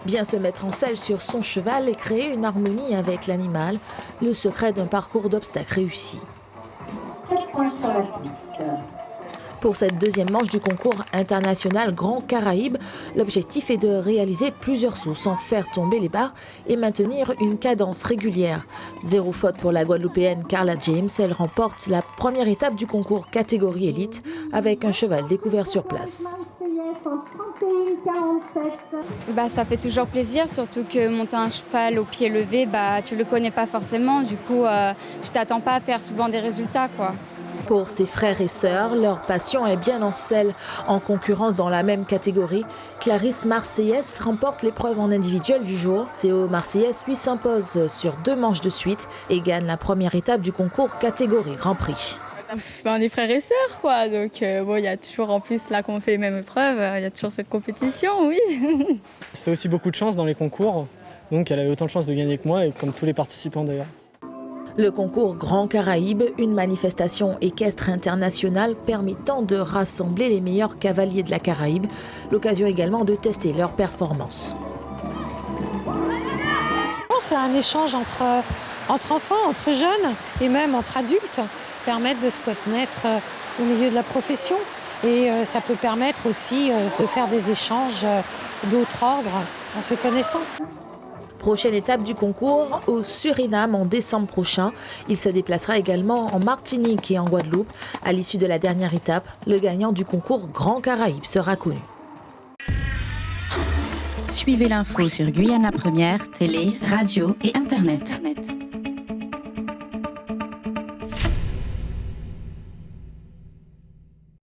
Bien se mettre en selle sur son cheval et créer une harmonie avec l'animal, le secret d'un parcours d'obstacles réussi. 4 points sur la piste. Pour cette deuxième manche du concours international Grand Caraïbes, l'objectif est de réaliser plusieurs sauts sans faire tomber les barres et maintenir une cadence régulière. 0 faute pour la Guadeloupéenne Carla James. Elle remporte la première étape du concours catégorie élite avec un cheval découvert sur place. Ça fait toujours plaisir, surtout que monter un cheval au pied levé, tu ne le connais pas forcément. Du coup, tu t'attends pas à faire souvent des résultats, quoi. Pour ses frères et sœurs, leur passion est bien en selle. En concurrence dans la même catégorie, Clarisse Marseillaise remporte l'épreuve en individuel du jour. Théo Marseillaise lui s'impose sur 2 manches de suite et gagne la première étape du concours catégorie Grand Prix. On est frères et sœurs, quoi. Donc, il y a toujours, en plus, là, qu'on fait les mêmes épreuves, il y a toujours cette compétition, oui. C'est aussi beaucoup de chance dans les concours. Donc, elle avait autant de chances de gagner que moi, et comme tous les participants d'ailleurs. Le concours Grand Caraïbes, une manifestation équestre internationale permettant de rassembler les meilleurs cavaliers de la Caraïbe. L'occasion également de tester leurs performances. C'est un échange entre enfants, entre jeunes et même entre adultes, permettre de se connaître au milieu de la profession. Et ça peut permettre aussi de faire des échanges d'autre ordre en se connaissant. Prochaine étape du concours au Suriname en décembre prochain. Il se déplacera également en Martinique et en Guadeloupe. À l'issue de la dernière étape, le gagnant du concours Grand Caraïbes sera connu. Suivez l'info sur Guyana Première, télé, radio et internet.